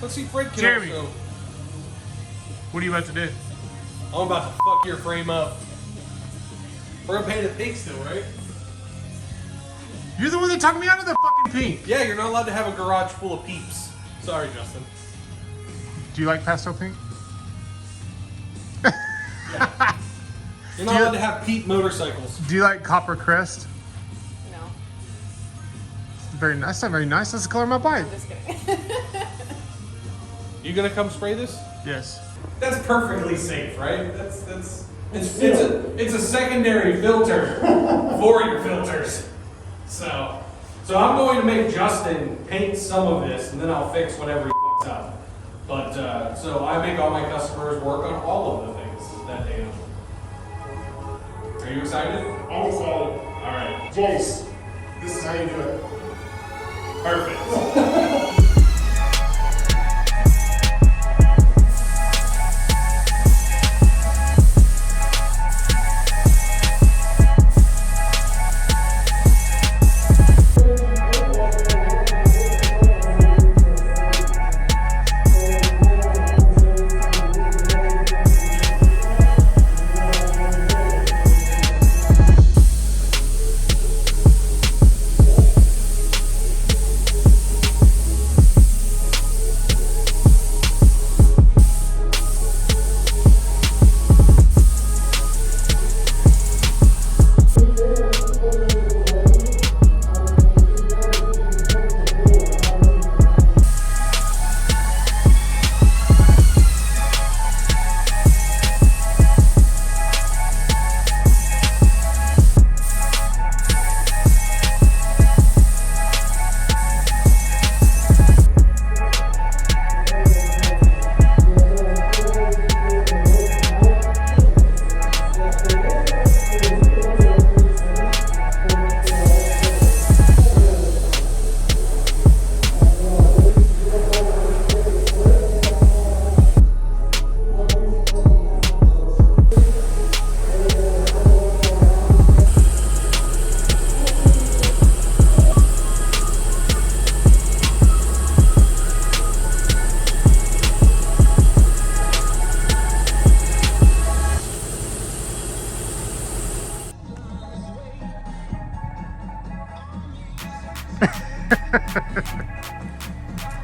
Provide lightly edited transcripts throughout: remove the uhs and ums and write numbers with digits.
Let's see Fred can Jeremy. also. What are you about to do? I'm about to fuck your frame up. We're gonna paint it pink still, right? You're the one that talked me out of the fucking pink. Yeah, you're not allowed to have a garage full of peeps. Sorry, Justin. Do you like pastel pink? Yeah. You're not allowed to have peep motorcycles. Do you like copper crest? No, Very nice. Not very nice. That's the color of my bike. I'm just kidding. You gonna come spray this? Yes. That's perfectly safe, right? It's a secondary filter for your filters. So I'm going to make Justin paint some of this, and then I'll fix whatever he fucks up. But so I make all my customers work on all of the things that they own. Are you excited? I'm excited. All right. Jace, this is how you do it. Perfect.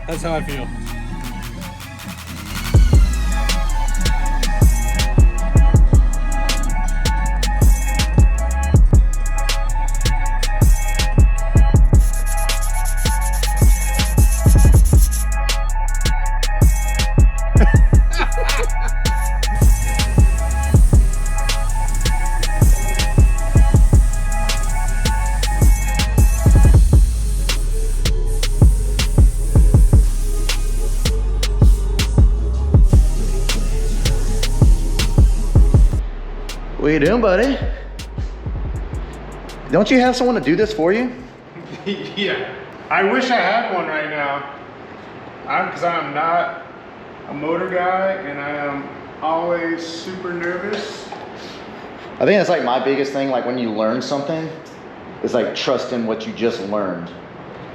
That's how I feel. What are you doing, buddy? Don't you have someone to do this for you? Yeah. I wish I had one right now. Because I'm not a motor guy and I am always super nervous. I think that's like my biggest thing, like when you learn something, it's like trusting what you just learned.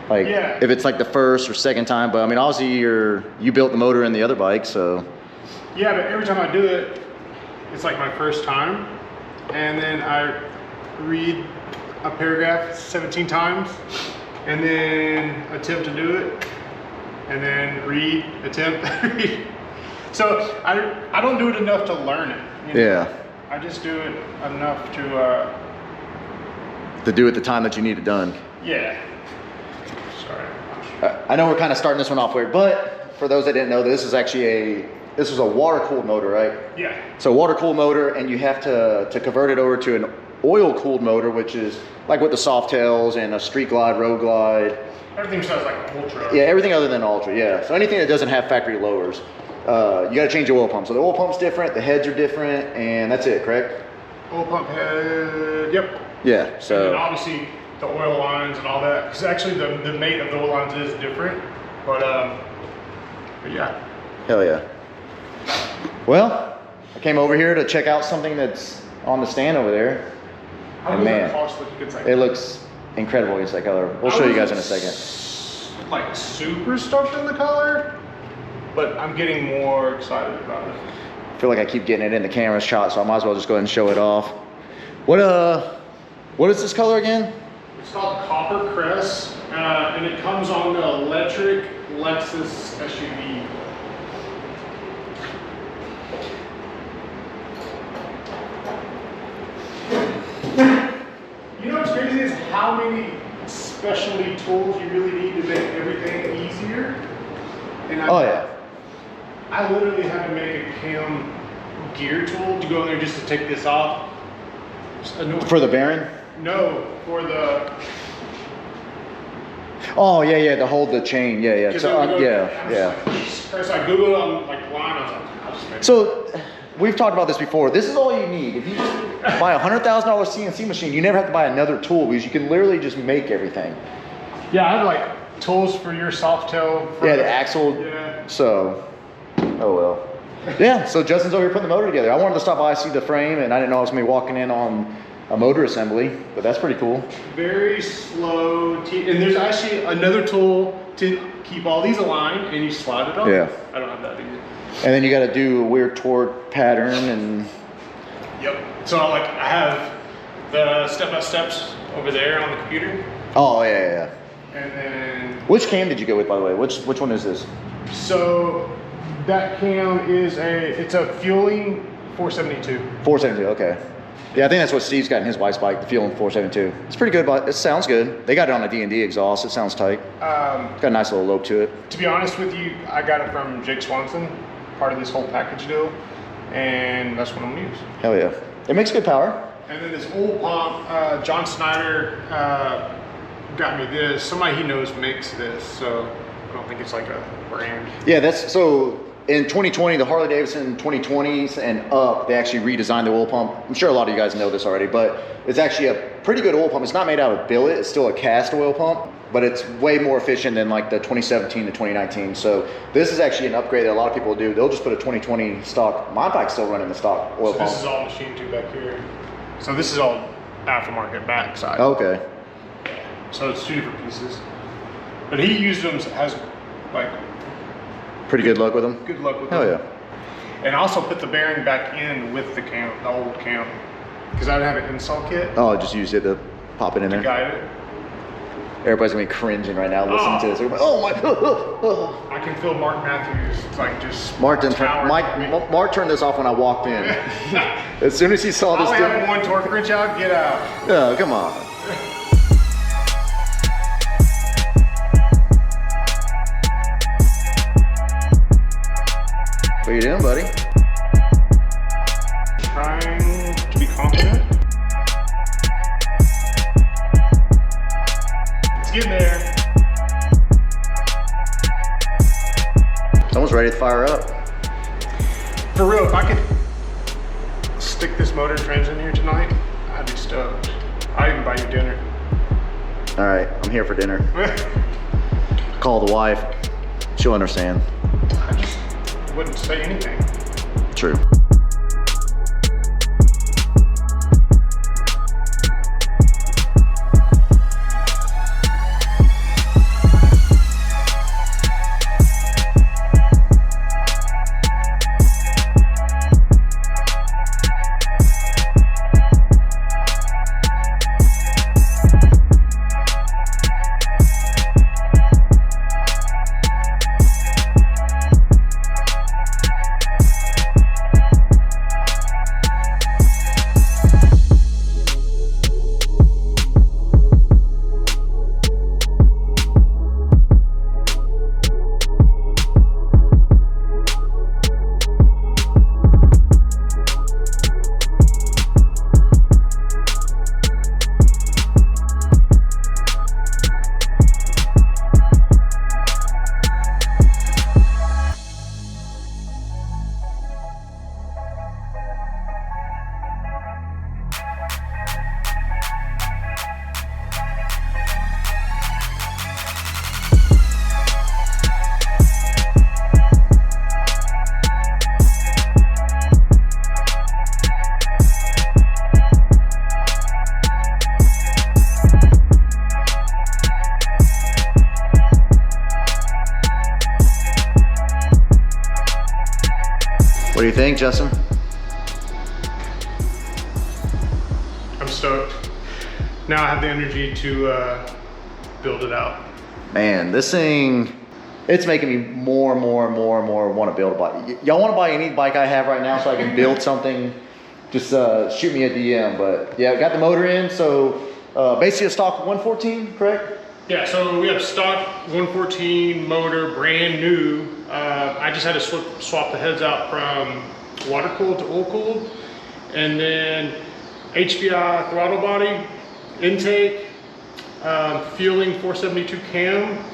Like Yeah. if it's like the first or second time, but I mean, obviously you built the motor in the other bike, so. Yeah, but every time I do it, it's like my first time. And then I read a paragraph 17 times and then attempt to do it. And then read, attempt, read. So I don't do it enough to learn it. You know? Yeah. I just do it enough to, To do it the time that you need it done. yeah. Sorry. I know we're kind of starting this one off weird, but for those that didn't know, this was a water-cooled motor, right? Yeah. So water-cooled motor, and you have to convert it over to an oil-cooled motor, which is like with the Softails and a Street Glide, Road Glide. Everything sounds like ultra. Yeah, everything other than Ultra, yeah. So anything that doesn't have factory lowers, you got to change the oil pump. So the oil pump's different, the heads are different, and that's it, correct? Oil pump head, yep. Yeah, And then so, obviously the oil lines and all that, because actually the mate of the oil lines is different, but yeah. hell yeah. Well, I came over here to check out something that's on the stand over there. How And does that man, cost look? It's like, it looks incredible against that color. We'll show you guys in a second. Like super stoked on the color, but I'm getting more excited about it. I feel like I keep getting it in the camera shot, so I might as well just go ahead and show it off. What is this color again? It's called Copper Crest, and it comes on the electric Lexus SUV. You know what's crazy is how many specialty tools you really need to make everything easier. And Oh yeah. I literally had to make a cam gear tool to go in there just to take this off. It's annoying. For the bearing? No, for the. Oh yeah, yeah, to hold the chain. Yeah, yeah. So yeah. First I googled on like line. I was like, I'll just make it. So we've talked about this before. This is all you need. If you just buy a $100,000 CNC machine, you never have to buy another tool because you can literally just make everything. Yeah, I have like tools for your soft tail. Yeah, the axle. Yeah. So, oh well. Yeah, so Justin's over here putting the motor together. I wanted to stop by, see the frame, and I didn't know I was going to be walking in on a motor assembly, but that's pretty cool. Very slow. And there's actually another tool to keep all these aligned, and you slide it on. Yeah. I don't have that either. And then you got to do a weird torque pattern and. Yep. So like I have the step-by-steps over there on the computer. Oh yeah, yeah. And then. Which cam did you go with, by the way? Which one is this? So that cam is it's a Fueling 472. 472. Okay. Yeah, I think that's what Steve's got in his wife's bike, the Fueling 472. It's pretty good, but it sounds good. They got it on a D&D exhaust. It sounds tight. Got a nice little lope to it. To be honest with you, I got it from Jake Swanson, part of this whole package deal, and that's what I'm gonna use. Hell yeah. It makes good power. And then this oil pump, John Snyder got me this. Somebody he knows makes this, so I don't think it's like a brand. Yeah, that's so in 2020, the Harley Davidson 2020s and up, they actually redesigned the oil pump. I'm sure a lot of you guys know this already, but it's actually a pretty good oil pump. It's not made out of billet, it's still a cast oil pump, but it's way more efficient than like the 2017 to 2019. So this is actually an upgrade that a lot of people do. They'll just put a 2020 stock, my bike's still running the stock oil So pump. this is all machine too back here. So this is all aftermarket backside. Okay. So it's two different pieces. But he used them as like Pretty good luck with them? good luck with Hell them. yeah. And also put the bearing back in with the cam, the old cam. Because I didn't have an install kit Oh, just use it to pop it in to there. guide it. Everybody's gonna be cringing right now listening to this. They're like, oh my. I can feel Mark Matthews like just Mark didn't turn, towering over me. Mark turned this off when I walked in. As soon as he saw I this only thing. have one torque wrench out, get out. Oh, come on. What are you doing, buddy? Trying to be confident. It's getting there. It's almost ready to fire up. For real, if I could stick this motor and trans in here tonight, I'd be stoked. I'd even buy you dinner. All right, I'm here for dinner. Call the wife. She'll understand. I just wouldn't say anything. True. What do you think, Justin? I'm stoked. Now I have the energy to build it out. Man, this thing, it's making me more and more want to build a bike. Y'all want to buy any bike I have right now so I can build something? Just shoot me a DM. But yeah, got the motor in. So basically a stock 114, correct? Yeah, so we have stock 114 motor, brand new. I just had to swap the heads out from water cooled to oil cooled. And then HPI throttle body, intake, fueling 472 cam.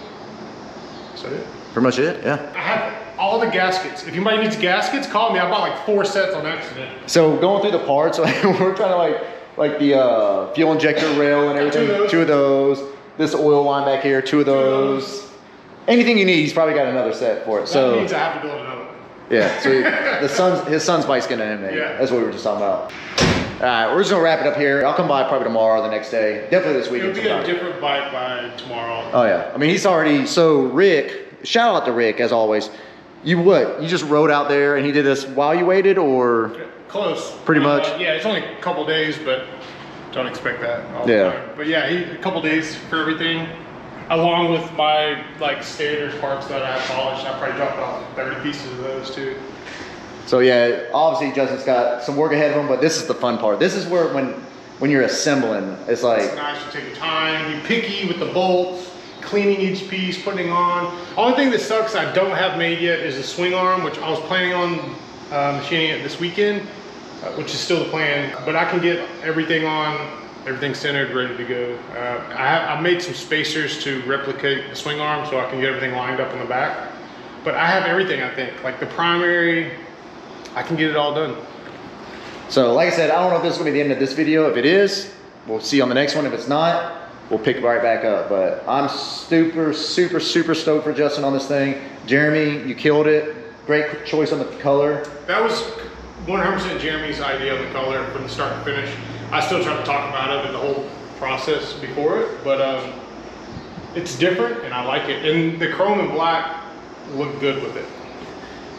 Is that it? Pretty much it, yeah. I have all the gaskets. If anybody needs gaskets, call me. I bought like 4 sets on accident. So going through the parts, we're trying to like the fuel injector rail and everything. 2 of those. This oil line back here, 2 of those. Anything you need, he's probably got another set for it. That means I have to build another one. Yeah, so his son's bike's getting in there. Yeah. That's what we were just talking about. All right, we're just gonna wrap it up here. I'll come by probably tomorrow or the next day. Definitely this weekend. It'll be a different bike by tomorrow. Oh yeah, I mean he's already, so Rick, shout out to Rick as always. You just rode out there and he did this while you waited or? Close. Pretty much? Yeah, it's only a couple days, but don't expect that all the time. But yeah, a couple days for everything. Along with my like standard parts that I polished, I probably dropped off 30 pieces of those too. So yeah, obviously Justin's got some work ahead of him, but this is the fun part. This is where when you're assembling, it's like it's nice to take your time, be picky with the bolts, cleaning each piece, putting on. Only thing that sucks I don't have made yet is the swing arm, which I was planning on machining it this weekend, which is still the plan. But I can get everything on. Everything's centered, ready to go. I made some spacers to replicate the swing arm so I can get everything lined up in the back. But I have everything, I think. Like the primary, I can get it all done. So like I said, I don't know if this is gonna be the end of this video. If it is, we'll see on the next one. If it's not, we'll pick right back up. But I'm super stoked for Justin on this thing. Jeremy, you killed it. Great choice on the color. That was 100% Jeremy's idea on the color from the start to finish. I still try to talk him out of it the whole process before it, but it's different and I like it. And the chrome and black look good with it.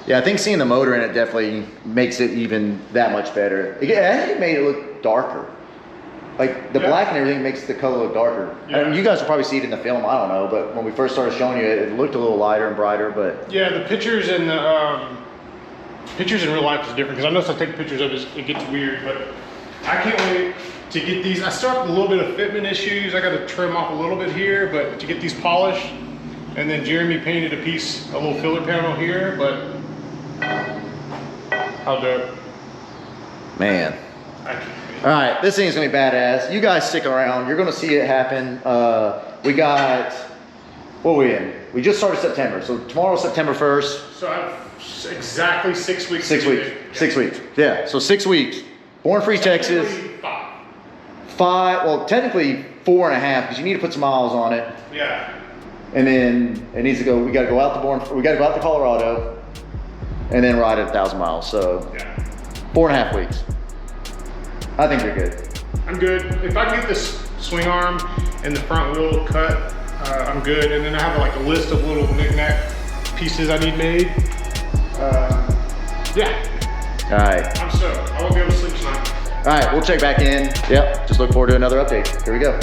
Yeah, I think seeing the motor in it definitely makes it even that much better. I think it made it look darker. Like the black and everything makes the color look darker. Yeah. I mean, you guys will probably see it in the film, I don't know, but when we first started showing you it, it looked a little lighter and brighter, but. Yeah, the pictures and the pictures in real life is different because I notice I take pictures of it, it gets weird, but I can't wait to get these. I still have a little bit of fitment issues. I got to trim off a little bit here, but to get these polished, and then Jeremy painted a little filler panel here, but how dope. Man. All right, this thing's gonna be badass. You guys stick around. You're gonna see it happen. We got, what are we in? We just started September, so tomorrow's September 1st. So I have exactly 6 weeks. 6 weeks. 6 weeks. Yeah. So 6 weeks. Born Free, Texas. 5. Well, technically 4.5 because you need to put some miles on it. Yeah. And then it needs to go. We got to go out to Colorado, and then ride at 1,000 miles. So yeah. 4.5 weeks. I think you're good. I'm good. If I can get this swing arm and the front wheel cut, I'm good. And then I have like a list of little knick-knack pieces I need made. Yeah. All right. I'm stoked. I won't be able to sleep tonight. All right, we'll check back in. Yep, just look forward to another update. Here we go.